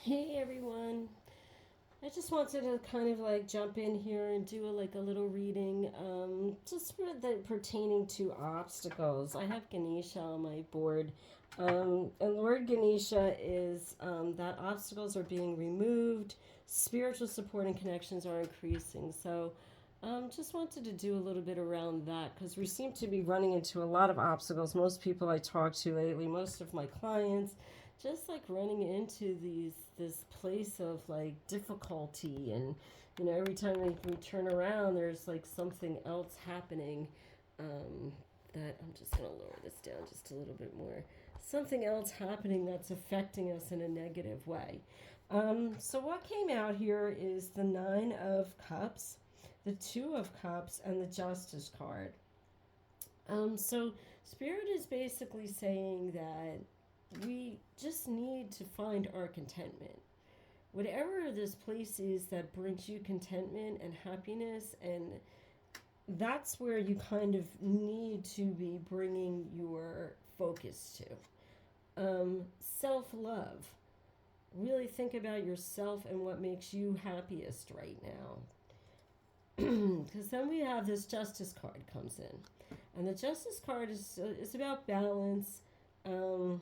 Hey everyone. I just wanted to kind of like jump in here and do a little reading just for the pertaining to obstacles. I have Ganesha on my board. And Lord Ganesha is that obstacles are being removed, spiritual support and connections are increasing. So just wanted to do a little bit around that because we seem to be running into a lot of obstacles. Most people I talk to lately, most of my clients, just like running into this place of like difficulty, and every time we turn around, there's like something else happening. That I'm just gonna lower this down just a little bit more. Something else happening that's affecting us in a negative way. So what came out here is the Nine of Cups, the Two of Cups, and the Justice card. So Spirit is basically saying that we just need to find our contentment. Whatever this place is that brings you contentment and happiness, and that's where you kind of need to be bringing your focus to. Self love. Really think about yourself and what makes you happiest right now. Because then we have this Justice card comes in, and the Justice card is about balance. Um,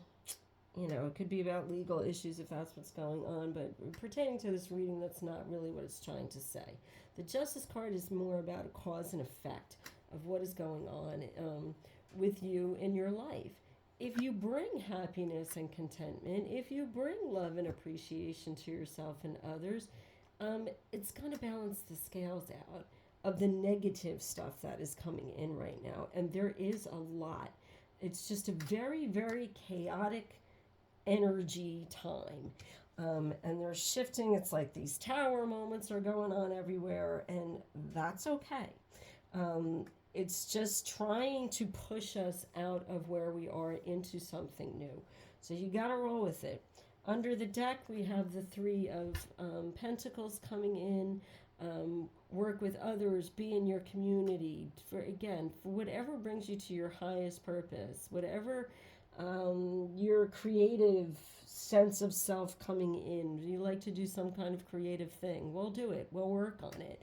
it could be about legal issues if that's what's going on, but pertaining to this reading, that's not really what it's trying to say. The Justice card is more about a cause and effect of what is going on with you in your life. If you bring happiness and contentment, if you bring love and appreciation to yourself and others, it's going to balance the scales out of the negative stuff that is coming in right now. And there is a lot. It's just a very, very chaotic energy time. And they're shifting. It's like these tower moments are going on everywhere, and that's okay. It's just trying to push us out of where we are into something new. So you got to roll with it. Under the deck, we have the Three of Pentacles coming in. Work with others, be in your community. For whatever brings you to your highest purpose, whatever your creative sense of self coming in. You like to do some kind of creative thing. We'll do it. We'll work on it.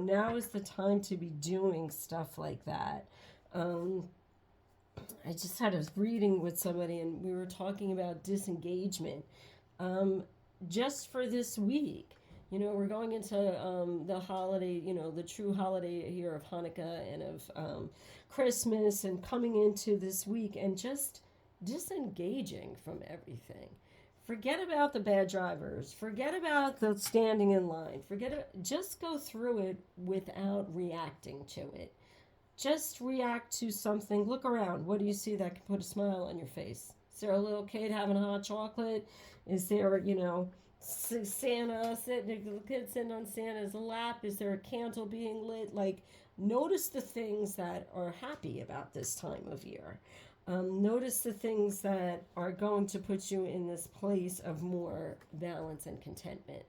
Now is the time to be doing stuff like that. I just had a reading with somebody, and we were talking about disengagement. Just for this week, we're going into the holiday, the true holiday here of Hanukkah and of Christmas, and coming into this week and just disengaging from everything. Forget about the bad drivers. Forget about the standing in line. Just go through it without reacting to it. Just react to something. Look around. What do you see that can put a smile on your face? Is there a little kid having hot chocolate? Is there, Santa sitting, the kid sitting on Santa's lap? Is there a candle being lit? Like, notice the things that are happy about this time of year. Notice the things that are going to put you in this place of more balance and contentment.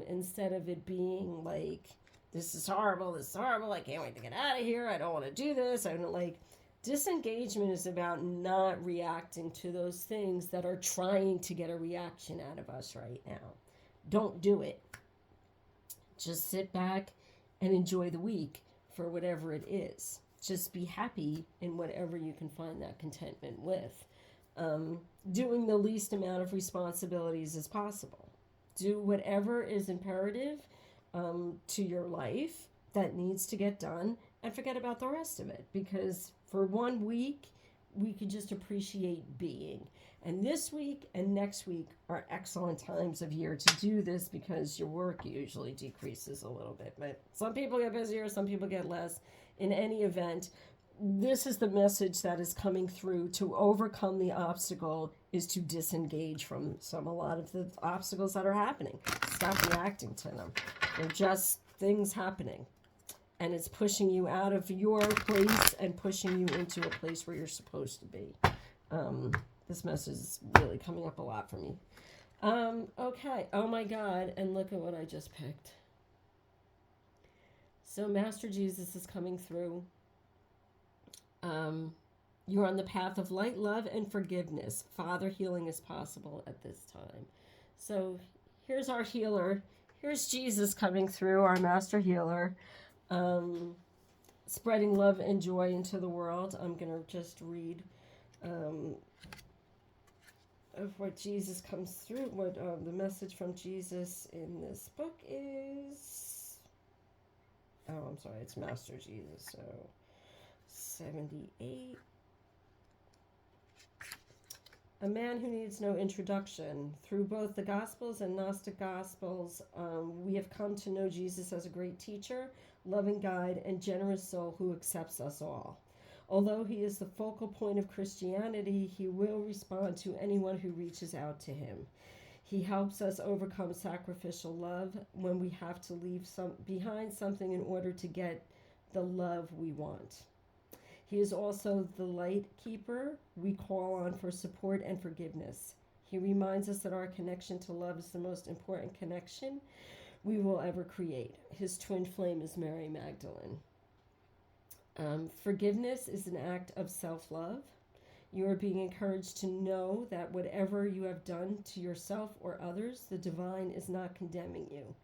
Instead of it being like, this is horrible, I can't wait to get out of here, I don't want to do this, I don't like. Disengagement is about not reacting to those things that are trying to get a reaction out of us right now. Don't do it. Just sit back and enjoy the week for whatever it is. Just be happy in whatever you can find that contentment with. Doing the least amount of responsibilities as possible. Do whatever is imperative to your life that needs to get done, and forget about the rest of it, because for 1 week we could just appreciate being. And this week and next week are excellent times of year to do this, because your work usually decreases a little bit, but some people get busier, some people get less. In any event, this is the message that is coming through. To overcome the obstacle is to disengage from a lot of the obstacles that are happening. Stop reacting to them. They're just things happening, and it's pushing you out of your place and pushing you into a place where you're supposed to be. This message is really coming up a lot for me. Okay. Oh my God. And look at what I just picked. So Master Jesus is coming through. You're on the path of light, love, and forgiveness. Father, healing is possible at this time. So here's our healer. Here's Jesus coming through, our master healer, spreading love and joy into the world. I'm going to just read of what Jesus comes through, what the message from Jesus in this book is. Oh, I'm sorry, it's Master Jesus. So 78. A man who needs no introduction. Through both the Gospels and Gnostic Gospels, we have come to know Jesus as a great teacher, loving guide, and generous soul who accepts us all. Although he is the focal point of Christianity, he will respond to anyone who reaches out to him. He helps us overcome sacrificial love when we have to leave behind something in order to get the love we want. He is also the light keeper we call on for support and forgiveness. He reminds us that our connection to love is the most important connection we will ever create. His twin flame is Mary Magdalene. Forgiveness is an act of self-love. You are being encouraged to know that whatever you have done to yourself or others, the divine is not condemning you.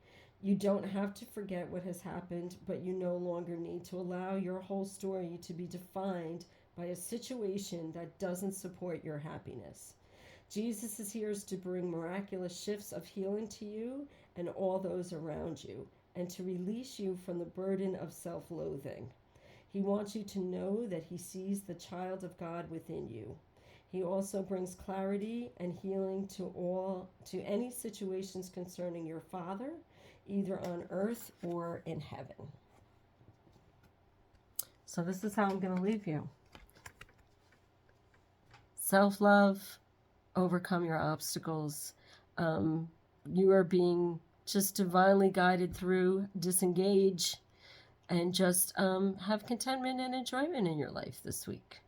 You don't have to forget what has happened, but you no longer need to allow your whole story to be defined by a situation that doesn't support your happiness. Jesus is here to bring miraculous shifts of healing to you and all those around you, and to release you from the burden of self-loathing. He wants you to know that he sees the child of God within you. He also brings clarity and healing to any situations concerning your Father, either on earth or in heaven. So this is how I'm going to leave you. Self-love, overcome your obstacles. You are being just divinely guided through, disengage, and just have contentment and enjoyment in your life this week.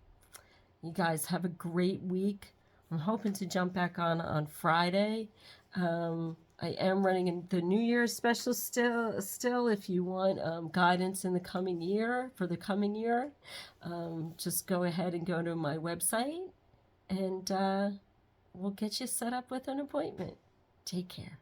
You guys have a great week. I'm hoping to jump back on Friday. I am running the New Year's special still if you want guidance in the coming year, for the coming year. Just go ahead and go to my website, and we'll get you set up with an appointment. Take care.